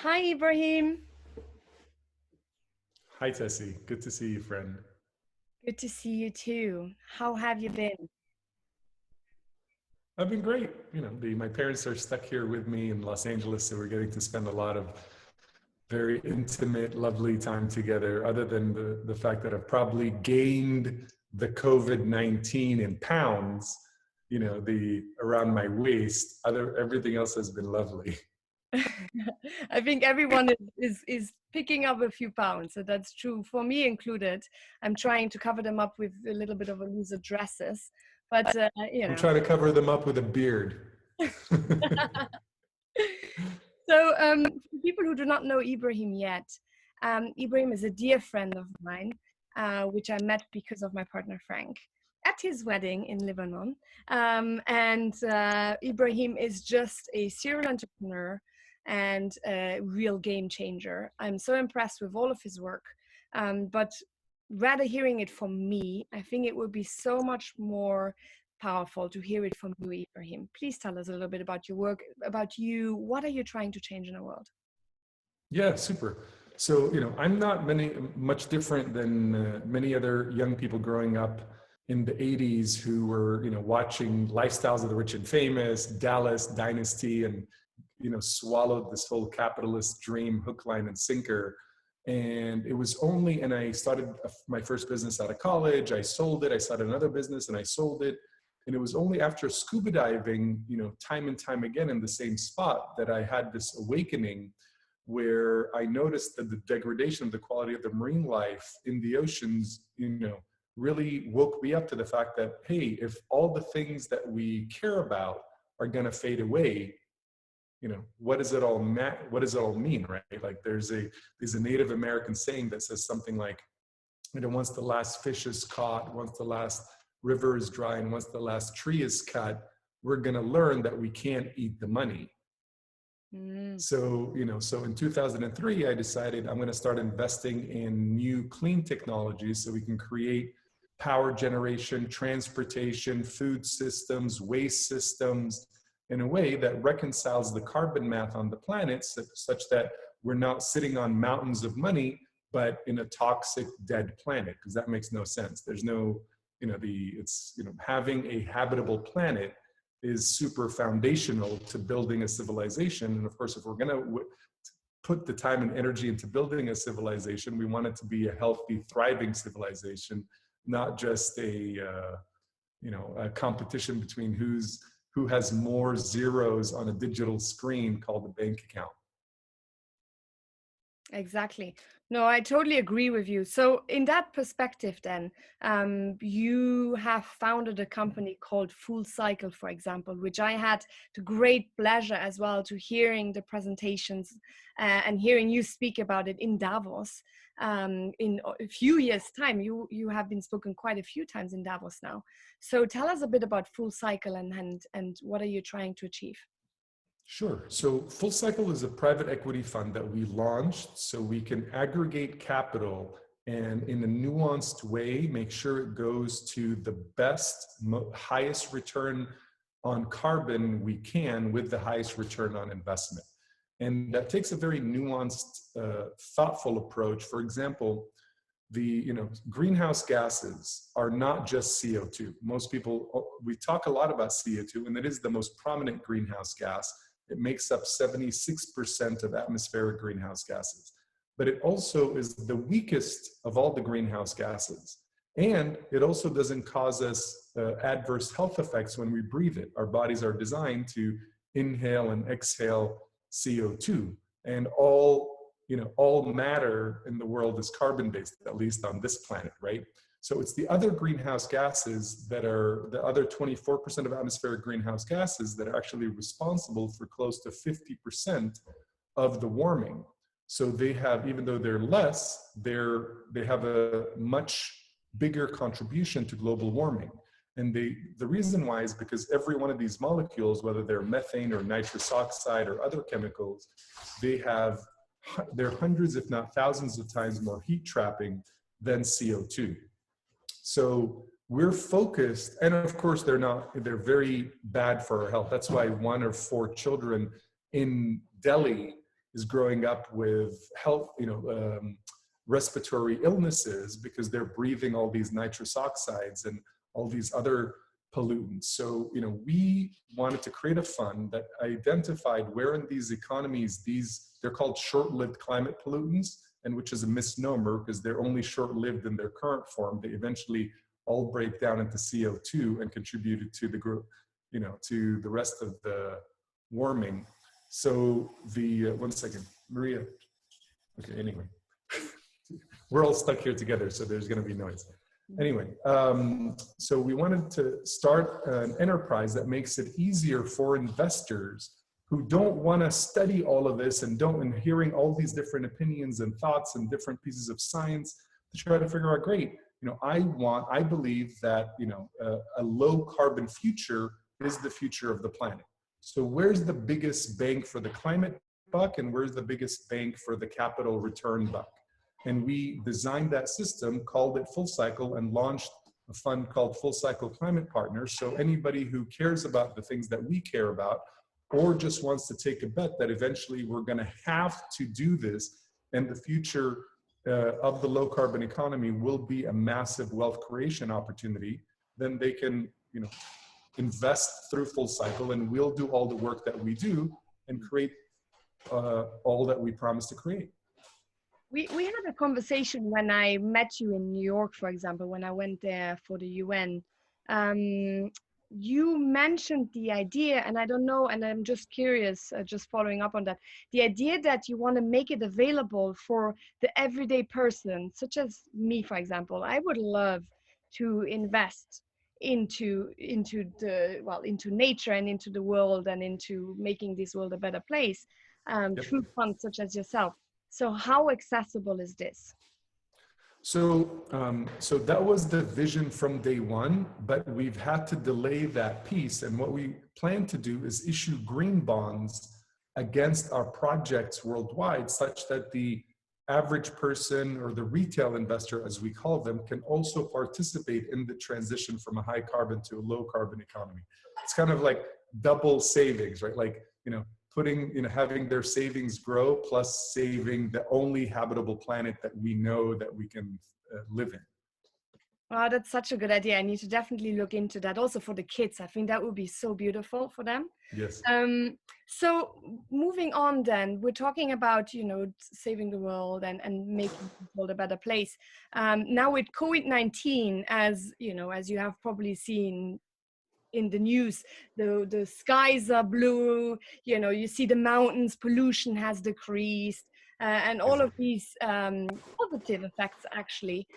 Hi, Ibrahim. Hi, Tessy. Good to see you, friend. Good to see you too. How have you been? I've been great. My parents are stuck here with me in Los Angeles, so we're getting to spend a lot of very intimate, lovely time together, other than the fact that I've probably gained the COVID-19 in pounds, the around my waist. Everything else has been lovely. I think everyone is picking up a few pounds, so that's true for me included. I'm trying to cover them up with a little bit of a looser dresses, but I'm trying to cover them up with a beard. So, for people who do not know Ibrahim yet, Ibrahim is a dear friend of mine, which I met because of my partner Frank at his wedding in Lebanon. And Ibrahim is just a serial entrepreneur and a real game changer. I'm so impressed with all of his work, but rather hearing it from me, I think it would be so much more powerful to hear it from you, Ibrahim. Please tell us a little bit about your work, about you. What are you trying to change in the world? Yeah, super. So, I'm not much different than many other young people growing up in the 80s who were, watching Lifestyles of the Rich and Famous, Dallas, Dynasty, and, swallowed this whole capitalist dream, hook, line, and sinker. And it was only, and I started my first business out of college, I sold it, I started another business and I sold it. And it was only after scuba diving, time and time again in the same spot that I had this awakening where I noticed that the degradation of the quality of the marine life in the oceans, really woke me up to the fact that, hey, if all the things that we care about are going to fade away, what does it all mean, right? Like there's a Native American saying that says something like, once the last fish is caught, once the last river is dry, and once the last tree is cut, we're going to learn that we can't eat the money. So, so in 2003, I decided I'm going to start investing in new clean technologies so we can create power generation, transportation, food systems, waste systems in a way that reconciles the carbon math on the planet such that we're not sitting on mountains of money, but in a toxic, dead planet, because that makes no sense. There's no, having a habitable planet is super foundational to building a civilization. And of course, if we're going to put the time and energy into building a civilization, we want it to be a healthy, thriving civilization, not just a competition between who has more zeros on a digital screen called a bank account. Exactly. No, I totally agree with you. So in that perspective, then, you have founded a company called FullCycle, for example, which I had the great pleasure as well to hearing the presentations and hearing you speak about it in Davos. In a few years' time, you have been spoken quite a few times in Davos now. So tell us a bit about FullCycle and what are you trying to achieve? Sure. So FullCycle is a private equity fund that we launched so we can aggregate capital and in a nuanced way, make sure it goes to the best, highest return on carbon we can with the highest return on investment. And that takes a very nuanced, thoughtful approach. For example, the greenhouse gases are not just CO2. Most people, we talk a lot about CO2, and it is the most prominent greenhouse gas. It makes up 76% of atmospheric greenhouse gases. But it also is the weakest of all the greenhouse gases. And it also doesn't cause us adverse health effects when we breathe it. Our bodies are designed to inhale and exhale CO2. And all matter in the world is carbon-based, at least on this planet, right? So it's the other greenhouse gases that are the other 24% of atmospheric greenhouse gases that are actually responsible for close to 50% of the warming. So they have, even though they're less, they have a much bigger contribution to global warming. And the reason why is because every one of these molecules, whether they're methane or nitrous oxide or other chemicals, they're hundreds, if not thousands of times more heat trapping than CO2. So we're focused, and of course they're very bad for our health. That's why 1 or 4 children in Delhi is growing up with health, respiratory illnesses because they're breathing all these nitrous oxides and all these other pollutants. So, we wanted to create a fund that identified where in these economies, they're called short-lived climate pollutants, and which is a misnomer because they're only short-lived in their current form. They eventually all break down into CO2 and contributed to the group, to the rest of the warming. So one second, Maria. Okay, anyway, we're all stuck here together, so there's going to be noise. Anyway, so we wanted to start an enterprise that makes it easier for investors who don't want to study all of this and hearing all these different opinions and thoughts and different pieces of science to try to figure out, great, I believe that, a low carbon future is the future of the planet. So where's the biggest bang for the climate buck and where's the biggest bang for the capital return buck? And we designed that system, called it FullCycle, and launched a fund called FullCycle Climate Partners. So anybody who cares about the things that we care about, or just wants to take a bet that eventually we're going to have to do this, and the future of the low carbon economy will be a massive wealth creation opportunity, then they can, invest through FullCycle, and we'll do all the work that we do and create all that we promise to create. We had a conversation when I met you in New York, for example, when I went there for the UN. You mentioned the idea, and I don't know, and I'm just curious, just following up on that, the idea that you want to make it available for the everyday person, such as me, for example. I would love to invest into nature and into the world and into making this world a better place through funds such as yourself. So how accessible is this? So that was the vision from day one, but we've had to delay that piece. And what we plan to do is issue green bonds against our projects worldwide, such that the average person or the retail investor, as we call them, can also participate in the transition from a high carbon to a low carbon economy. It's kind of like double savings, right? Like, having their savings grow plus saving the only habitable planet that we know that we can live in. Oh, that's such a good idea. I need to definitely look into that also for the kids. I think that would be so beautiful for them. Yes. So moving on then, we're talking about, saving the world and making the world a better place. Now with COVID-19, as you have probably seen in the news, the skies are blue, you see the mountains, pollution has decreased, and all of these positive effects, actually,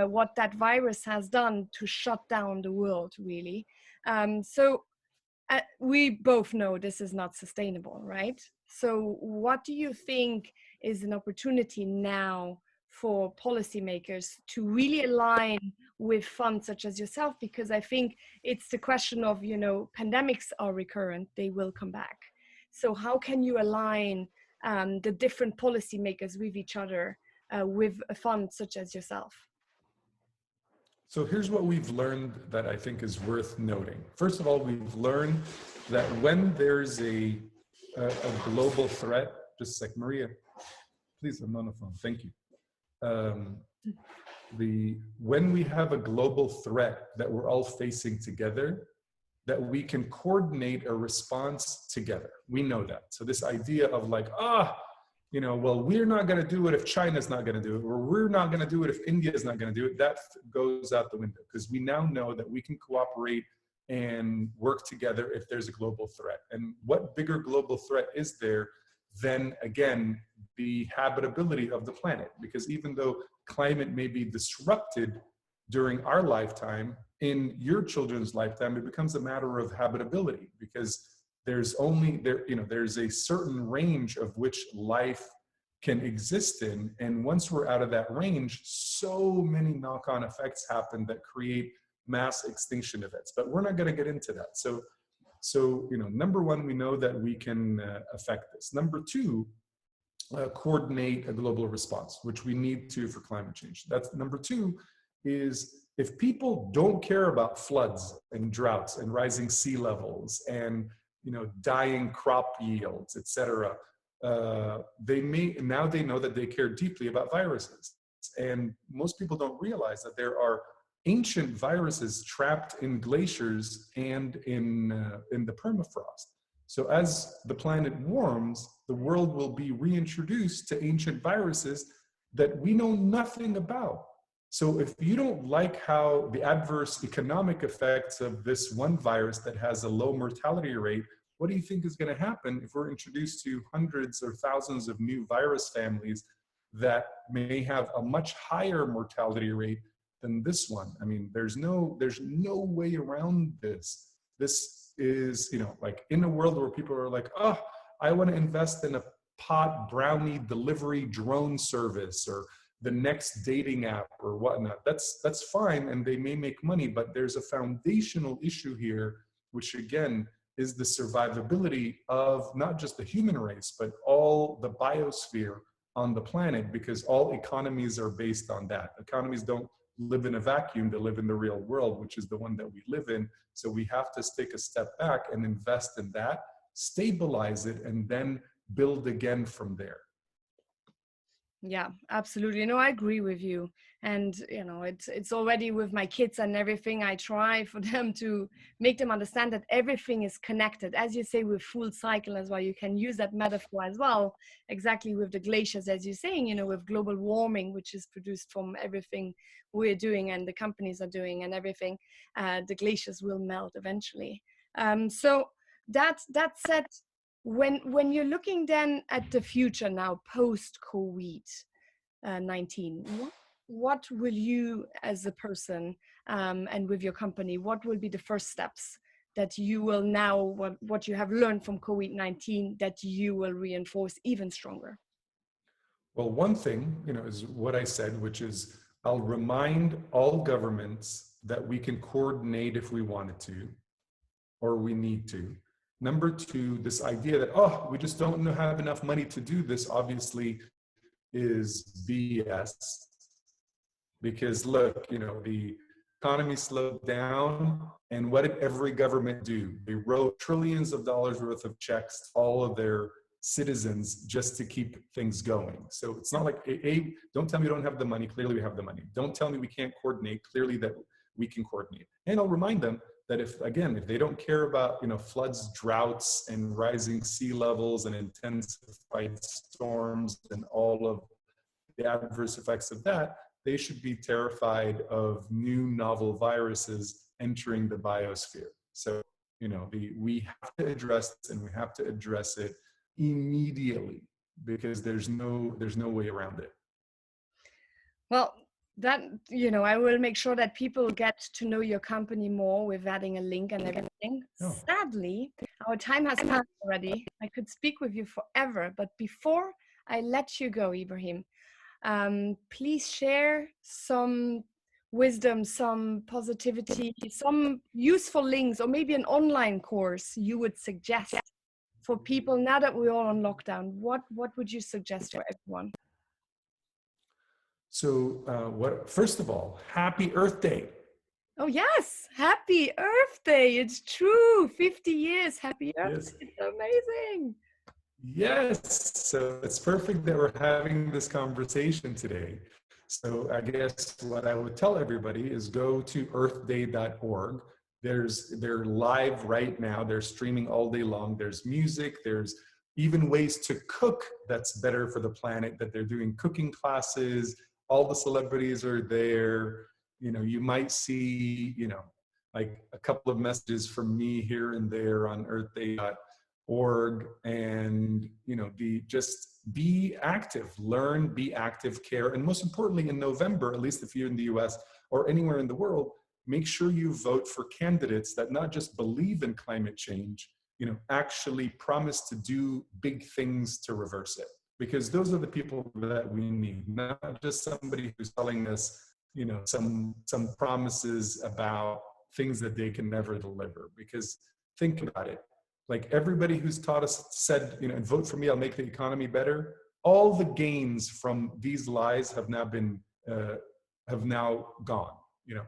what that virus has done to shut down the world, really. So we both know this is not sustainable, right? So what do you think is an opportunity now for policymakers to really align with funds such as yourself? Because I think it's the question of, pandemics are recurrent, they will come back. So how can you align the different policymakers with each other with a fund such as yourself? So here's what we've learned that I think is worth noting. First of all, we've learned that when there's a global threat, just like Maria, please, I'm on the phone, thank you. When we have a global threat that we're all facing together, that we can coordinate a response together. We know that. So this idea of like, well, we're not going to do it if China's not going to do it, or we're not going to do it if India's not going to do it, that goes out the window, because we now know that we can cooperate and work together if there's a global threat. And what bigger global threat is there than, again, the habitability of the planet? Because even though climate may be disrupted during our lifetime, in your children's lifetime, it becomes a matter of habitability, because there's a certain range of which life can exist in. And once we're out of that range, so many knock-on effects happen that create mass extinction events. But we're not going to get into that. So number one, we know that we can affect this. Number two, coordinate a global response, which we need to for climate change. That's number two. Is if people don't care about floods and droughts and rising sea levels and dying crop yields, etc., now they know that they care deeply about viruses. And most people don't realize that there are ancient viruses trapped in glaciers and in the permafrost. So as the planet warms, the world will be reintroduced to ancient viruses that we know nothing about. So if you don't like how the adverse economic effects of this one virus that has a low mortality rate, what do you think is going to happen if we're introduced to hundreds or thousands of new virus families that may have a much higher mortality rate than this one? I mean, there's no way around this. This is, like in a world where people are like, oh, I want to invest in a pot brownie delivery drone service or the next dating app or whatnot. That's fine, and they may make money, but there's a foundational issue here, which again is the survivability of not just the human race, but all the biosphere on the planet, because all economies are based on that. Economies don't live in a vacuum, they live in the real world, which is the one that we live in. So we have to take a step back and invest in that, stabilize it, and then build again from there. Yeah, absolutely. No, I agree with you. And, it's already with my kids and everything. I try for them to make them understand that everything is connected. As you say, with FullCycle as well, you can use that metaphor as well, exactly with the glaciers, as you're saying, with global warming, which is produced from everything we're doing and the companies are doing and everything, the glaciers will melt eventually. So that said, when you're looking then at the future now, post-COVID-19, what will you as a person and with your company, what will be the first steps that you will now, what you have learned from COVID-19 that you will reinforce even stronger? Well, one thing, is what I said, which is I'll remind all governments that we can coordinate if we wanted to, or we need to. Number two, this idea that, oh, we just don't have enough money to do this, obviously is BS. Because look, the economy slowed down, and what did every government do? They wrote trillions of dollars worth of checks to all of their citizens just to keep things going. So it's not like, don't tell me we don't have the money, clearly we have the money. Don't tell me we can't coordinate, clearly that we can coordinate. And I'll remind them that if they don't care about, floods, droughts, and rising sea levels and intensified storms and all of the adverse effects of that, they should be terrified of new novel viruses entering the biosphere. So, we have to address this, and we have to address it immediately, because there's no way around it. Well, that, I will make sure that people get to know your company more with adding a link and everything. Oh. Sadly, our time has passed already. I could speak with you forever, but before I let you go, Ibrahim, please share some wisdom, some positivity, some useful links, or maybe an online course you would suggest for people now that we're all on lockdown. What would you suggest for everyone? So first of all, happy Earth Day. Oh yes, happy Earth Day. It's true. 50 years, happy Earth Day. It's amazing. Yes, so it's perfect that we're having this conversation today. So I guess what I would tell everybody is go to earthday.org. They're live right now. They're streaming all day long. There's music. There's even ways to cook that's better for the planet, that they're doing cooking classes. All the celebrities are there. You might see, like a couple of messages from me here and there on earthday.org, and just be active, learn, be active, care, and most importantly, in November, at least if you're in the US or anywhere in the world, make sure you vote for candidates that not just believe in climate change, actually promise to do big things to reverse it. Because those are the people that we need, not just somebody who's telling us, some promises about things that they can never deliver. Because think about it, like everybody who's said, vote for me, I'll make the economy better. All the gains from these lies have now gone.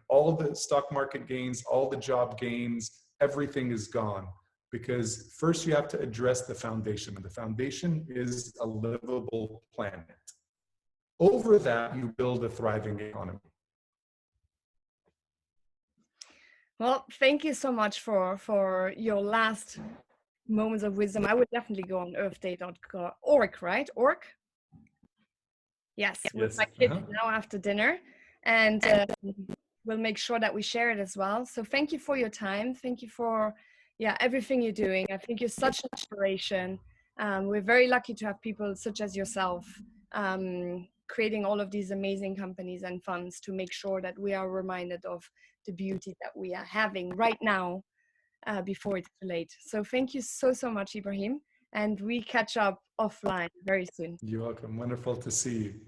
All the stock market gains, all the job gains, everything is gone. because first you have to address the foundation, and the foundation is a livable planet. Over that, you build a thriving economy. Well, thank you so much for your last moments of wisdom. I would definitely go on earthday.org, right? Org? Yes, with my kids now after dinner. And we'll make sure that we share it as well. So thank you for your time. Thank you for everything you're doing. I think you're such an inspiration. We're very lucky to have people such as yourself creating all of these amazing companies and funds to make sure that we are reminded of the beauty that we are having right now before it's too late. So thank you so much, Ibrahim. And we catch up offline very soon. You're welcome. Wonderful to see you.